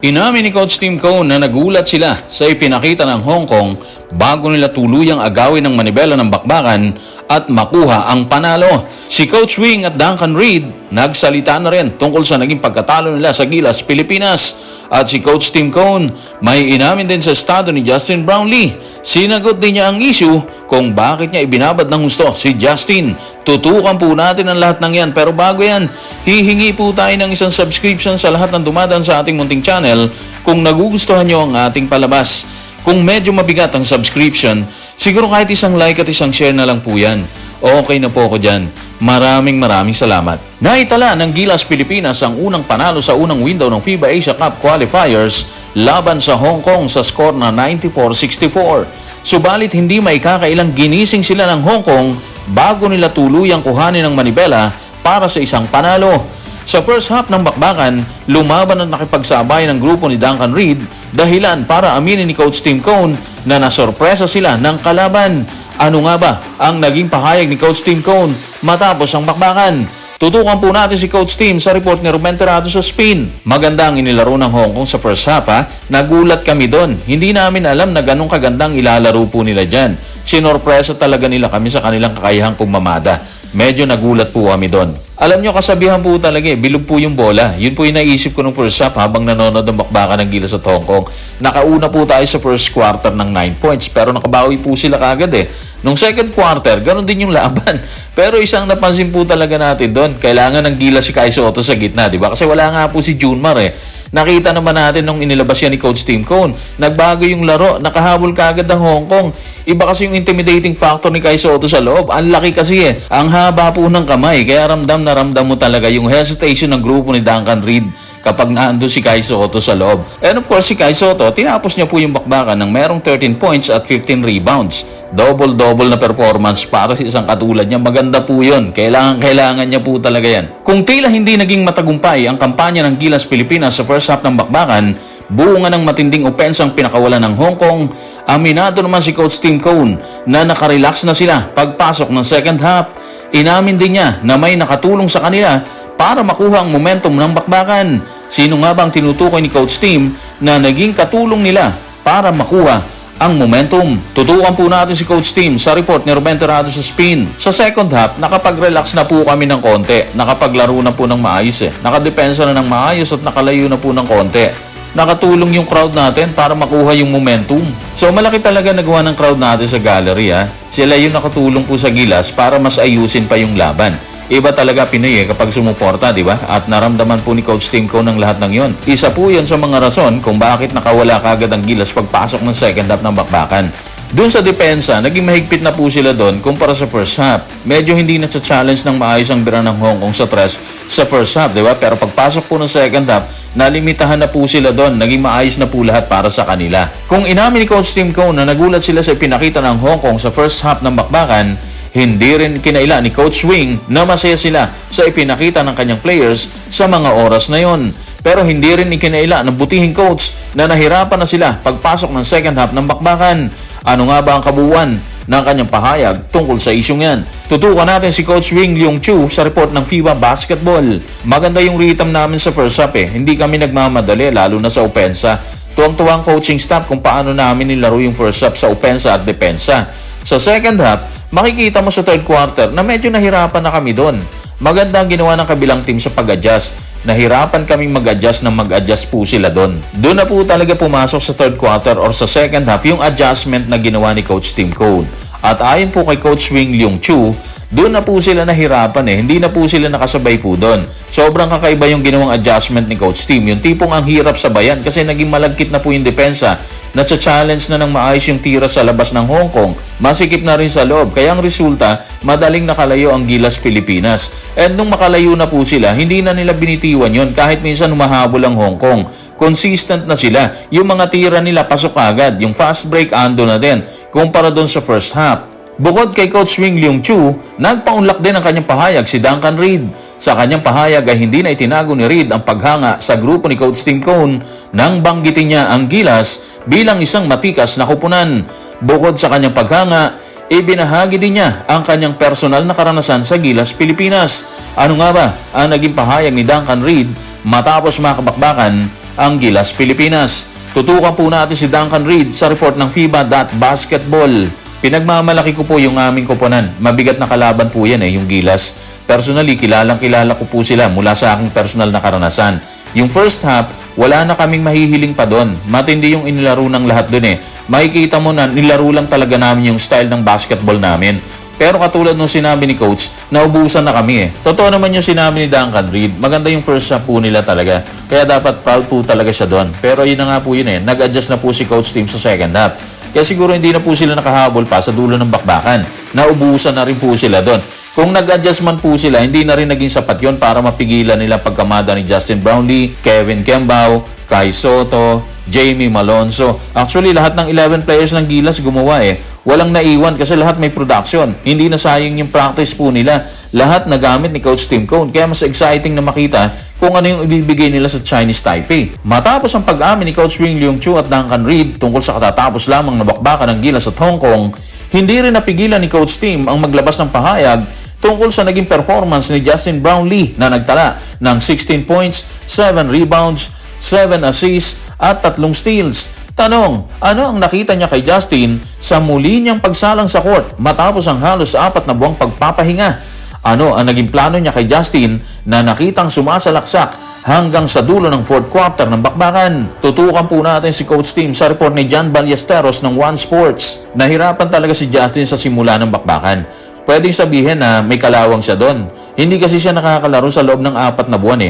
Inamin ni Coach Tim Cone na nagulat sila sa ipinakita ng Hong Kong bago nila tuluyang agawin ng manibela ng bakbakan at makuha ang panalo. Si Coach Wing at Duncan Reid nagsalita na rin tungkol sa naging pagkatalo nila sa Gilas, Pilipinas. At si Coach Tim Cone may inamin din sa estado ni Justin Brownlee. Sinagot din niya ang issue kung bakit niya ibinabad ng gusto si Justin. Tutukan po natin ang lahat ng yan, pero bago yan, hihingi po tayo ng isang subscription sa lahat ng dumadaan sa ating munting channel kung nagugustuhan nyo ang ating palabas. Kung medyo mabigat ang subscription, siguro kahit isang like at isang share na lang po yan. Okay na po ako dyan. Maraming salamat. Naitala ng Gilas Pilipinas ang unang panalo sa unang window ng FIBA Asia Cup qualifiers laban sa Hong Kong sa score na 94-64. Subalit hindi maikakailang ginising sila ng Hong Kong bago nila tuluyang kuhanin ng manibela para sa isang panalo. Sa first half ng bakbakan, lumaban at nakipagsabay ng grupo ni Duncan Reid, dahilan para aminin ni Coach Tim Cone na nasorpresa sila ng kalaban. Ano nga ba ang naging pahayag ni Coach Tim Cone matapos ang bakbakan? Tutukan po natin si Coach Tim sa report ni Ruben Terrado sa Spin. Maganda ang inilaro ng Hong Kong sa first half ha. Nagulat kami doon. Hindi namin alam na ganong kagandang ilalaro po nila dyan. Sinorpresa talaga nila kami sa kanilang kakayahang pumamada. Medyo nagulat po kami doon. Alam nyo, kasabihan po talaga bilog po yung bola. Yun po yung naisip ko nung first half habang nanonood ng bakbakan ng Gilas at Hong Kong. Nakauna po tayo sa first quarter ng 9 points pero nakabawi po sila kagad eh. Nung second quarter, ganun din yung laban. Pero isang napansin po talaga natin doon, kailangan ng Gilas si Kai Sotto sa gitna, di ba? Kasi wala nga po si Junmar eh. Nakita naman natin nung inilabas yan ni Coach Tim Cone. Nagbago yung laro, nakahabol kagad ng Hong Kong. Iba kasi yung intimidating factor ni Kai Sotto sa loob. Ang laki kasi eh. Ang haba po ng kamay, kaya ramdam na ramdam mo talaga yung hesitation ng grupo ni Duncan Reid kapag naandun si Kai Sotto sa loob. And of course, si Kai Sotto, tinapos niya po yung bakbakan ng merong 13 points at 15 rebounds. Double-double na performance para sa isang katulad niya. Maganda po yun. Kailangan niya po talaga yan. Kung tila hindi naging matagumpay ang kampanya ng Gilas Pilipinas sa first half ng bakbakan, buungan ng matinding opensang pinakawalan ng Hong Kong, aminado naman si Coach Tim Cone na nakarelax na sila pagpasok ng second half. Inamin din niya na may nakatulong sa kanila para makuha ang momentum ng bakbakan. Sino nga bang tinutukoy ni Coach Tim na naging katulong nila para makuha ang momentum? Tutukan po natin si Coach Tim sa report ni Ruben Terrado sa Spin. Sa second half, nakapag-relax na po kami ng konti. Nakapaglaro na po ng maayos eh. Nakadepensa na ng maayos at nakalayo na po ng konti. Nakatulong yung crowd natin para makuha yung momentum. So malaki talaga nagawa ng crowd natin sa gallery ha. Sila yung nakatulong po sa Gilas para mas ayusin pa yung laban. Iba talaga Pinoy kapag sumuporta, di ba? At naramdaman po ni Coach Tim Cone ng lahat ng yon. Isa po yan sa mga rason kung bakit nakawala kagad ang Gilas pagpasok ng second half ng bakbakan. Doon sa depensa, naging mahigpit na po sila doon kumpara sa first half. Medyo hindi na sa challenge ng maayos ang bira ng Hong Kong sa tres sa first half, di ba? Pero pagpasok po ng second half, nalimitahan na po sila doon. Naging maayos na po lahat para sa kanila. Kung inamin ni Coach Tim Cone na nagulat sila sa pinakita ng Hong Kong sa first half ng bakbakan, hindi rin kinaila ni Coach Wing na masaya sila sa ipinakita ng kanyang players sa mga oras na yon. Pero hindi rin ikinaila ng butihing coach na nahirapan na sila pagpasok ng second half ng bakbakan. Ano nga ba ang kabuuan ng kanyang pahayag tungkol sa isyong yan? Tutukan natin si Coach Wing Leong Chu sa report ng FIBA Basketball. Maganda yung rhythm namin sa first half eh. Hindi kami nagmamadali lalo na sa opensa. Tuwang-tuwang coaching staff kung paano namin nilaro yung first half sa opensa at depensa. Sa second half, makikita mo sa third quarter na medyo nahirapan na kami doon. Maganda ang ginawa ng kabilang team sa pag-adjust. Nahirapan kaming mag-adjust nang mag-adjust po sila doon. Doon na po talaga pumasok sa third quarter or sa second half yung adjustment na ginawa ni Coach Tim Cone. At ayon po kay Coach Wing Leong Chu, doon na po sila nahirapan eh. Hindi na po sila nakasabay po doon. Sobrang kakaiba yung ginawang adjustment ni Coach Tim. Yung tipong ang hirap sabayan kasi naging malagkit na po yung depensa. Natsa-challenge na ng maayos yung tira sa labas ng Hong Kong. Masikip na rin sa loob. Kaya ang resulta, madaling nakalayo ang Gilas Pilipinas. And nung makalayo na po sila, hindi na nila binitiwan yon kahit minsan humahabol ang Hong Kong. Consistent na sila. Yung mga tira nila pasok agad. Yung fast break ando na din kumpara doon sa first half. Bukod kay Coach Wing Leong Chu, nagpaunlak din ang kanyang pahayag si Duncan Reid. Sa kanyang pahayag ay hindi na itinago ni Reid ang paghanga sa grupo ni Coach Tim Cone nang banggitin niya ang Gilas bilang isang matikas na kupunan. Bukod sa kanyang paghanga, ibinahagi din niya ang kanyang personal na karanasan sa Gilas, Pilipinas. Ano nga ba ang naging pahayag ni Duncan Reid matapos makabakbakan ang Gilas Pilipinas. Tutukan po natin si Duncan Reid sa report ng FIBA.Basketball. Pinagmamalaki ko po yung aming koponan. Mabigat na kalaban po yan yung Gilas. Personally, kilala ko po sila mula sa aking personal na karanasan. Yung first half, wala na kaming mahihiling pa doon. Matindi yung inilaro ng lahat doon Makikita mo na nilaro lang talaga namin yung style ng basketball namin. Pero katulad nung sinabi ni Coach, naubusan na kami Totoo naman yung sinabi ni Duncan Reid. Maganda yung first half po nila talaga. Kaya dapat proud po talaga siya doon. Pero yun na nga po yun Nag-adjust na po si Coach Tim sa second half. Kaya siguro hindi na po sila nakahabol pa sa dulo ng bakbakan. Naubusan na rin po sila doon. Kung nag-adjust man po sila, hindi na rin naging sapat yun para mapigilan nila pagkamada ni Justin Brownlee, Kevin Kembao, Kai Soto, Jamie Malonzo. Actually, lahat ng 11 players ng Gilas gumawa Walang naiwan kasi lahat may production. Hindi na sayang yung practice po nila. Lahat nagamit ni Coach Tim Cone. Kaya mas exciting na makita kung ano yung ibibigay nila sa Chinese Taipei. Matapos ang pag-amin ni Coach Wing Leung Chu at Duncan Reid tungkol sa katatapos lamang na bakbakan ng Gilas at Hong Kong, hindi rin napigilan ni Coach Tim ang maglabas ng pahayag tungkol sa naging performance ni Justin Brownlee na nagtala ng 16 points, 7 rebounds, 7 assists at 3 steals. Tanong, ano ang nakita niya kay Justin sa muli niyang pagsalang sa court matapos ang halos 4 na buwang pagpapahinga? Ano ang naging plano niya kay Justin na nakitang sumasalaksak hanggang sa dulo ng 4th quarter ng bakbakan? Tutukan po natin si Coach Tim sa report ni John Ballesteros ng One Sports. Nahirapan talaga si Justin sa simula ng bakbakan. Pwedeng sabihin na may kalawang siya doon. Hindi kasi siya nakakalaro sa loob ng 4 na buwan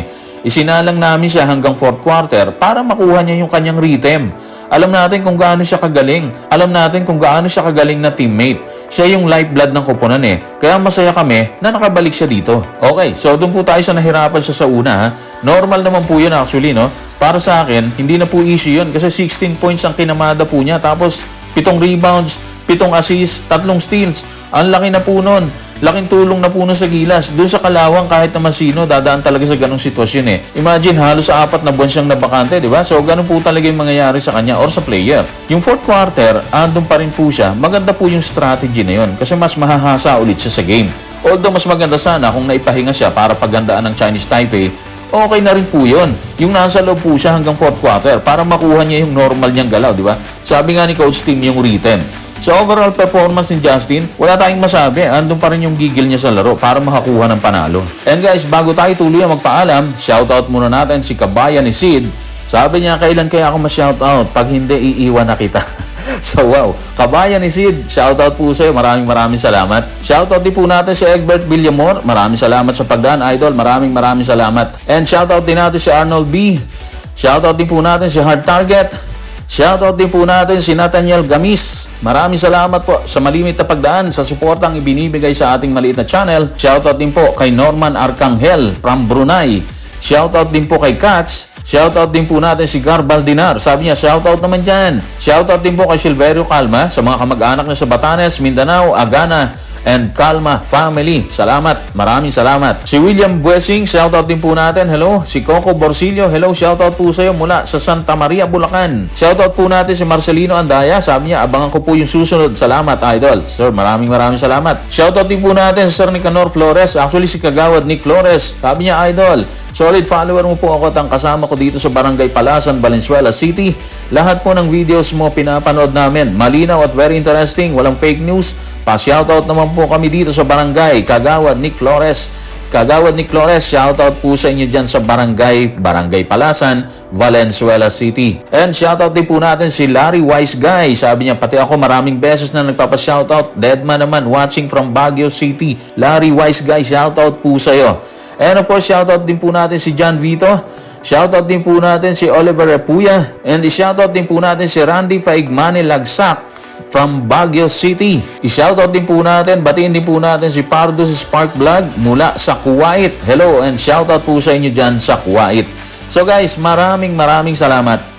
Isinalang namin siya hanggang 4th quarter para makuha niya yung kanyang rhythm. Alam natin kung gaano siya kagaling. Alam natin kung gaano siya kagaling na teammate. Siya yung lifeblood ng koponan Kaya masaya kami na nakabalik siya dito. Okay, so doon po tayo sa nahirapan siya sa una Normal naman po yun actually Para sa akin, hindi na po issue yun kasi 16 points ang kinamada po niya. Tapos 7 rebounds, 7 assists, 3 steals. Ang laki na po nun. Laking tulong na po nun sa Gilas. Doon sa Kalawang kahit naman sino, dadaan talaga sa ganong sitwasyon Imagine, halos 4 na buwan siyang nabakante, di ba? So, ganun po talaga yung mangyayari sa kanya or sa player. Yung 4th quarter, andun pa rin po siya. Maganda po yung strategy na yun kasi mas mahahasa ulit siya sa game. Although, mas maganda sana kung naipahinga siya para pagandaan ng Chinese Taipei, okay na rin po yun. Yung nasa loob po siya hanggang 4th quarter para makuha niya yung normal niyang galaw, di ba? Sabi nga ni Coach Tim yung rhythm. Sa overall performance ni Justin, wala tayong masabi. Andun pa rin yung gigil niya sa laro para makakuha ng panalo. And guys, bago tayo tuluyan magpaalam, shoutout muna natin si Kabayan ni Sid. Sabi niya, kailan kaya ako ma-shoutout? Pag hindi, iiwan na kita. So wow, Kabayan ni Sid, shoutout po sa'yo. Maraming salamat. Shoutout din po natin si Egbert Villamor. Maraming salamat sa pagdaan, Idol. Maraming salamat. And shoutout din natin si Arnold B. Shoutout din po natin si Hard Target. Shoutout din po natin si Nathaniel Gamis. Maraming salamat po sa malimit na pagdaan sa suportang ibinibigay sa ating maliit na channel. Shoutout din po kay Norman Arcangel from Brunei. Shoutout din po kay Katz. Shoutout din po natin si Garbal Dinar. Sabi niya, shoutout naman dyan. Shoutout din po kay Silverio Calma sa mga kamag-anak niya sa Batanes, Mindanao, Agana, and Calma family. Salamat. Maraming salamat. Si William Buesing, shoutout din po natin. Hello. Si Coco Borsilio, hello. Shoutout po sa iyo mula sa Santa Maria, Bulacan. Shoutout po natin si Marcelino Andaya. Sabi niya, abangan ko po yung susunod. Salamat, Idol. Sir, maraming salamat. Shoutout din po natin si Sir Nicanor Flores. Actually, si Kagawad Nick Flores. Sabi niya, Idol, solid follower mo po ako at ang kasama ko dito sa Barangay Palasan, Valenzuela City. Lahat po ng videos mo pinapanood namin. Malinaw at very interesting. Walang fake news. Pa-shoutout naman po kami dito sa Barangay Kagawad Nick Flores. Kagawad Nick Flores, shoutout po sa inyo dyan sa Barangay Palasan, Valenzuela City. And shoutout din po natin si Larry Wise Guy. Sabi niya, pati ako maraming beses na nagpapa-shoutout. Deadman naman, watching from Baguio City. Larry Wise Guy, shoutout po sa iyo. And of course, shoutout din po natin si John Vito. Shoutout din po natin si Oliver Repuya. And shoutout din po natin si Randy Faigmani Lagsak from Baguio City. I-shoutout din po natin, batiin din po natin si Pardo si Spark Vlog mula sa Kuwait. Hello and shoutout po sa inyo dyan sa Kuwait. So guys, maraming salamat.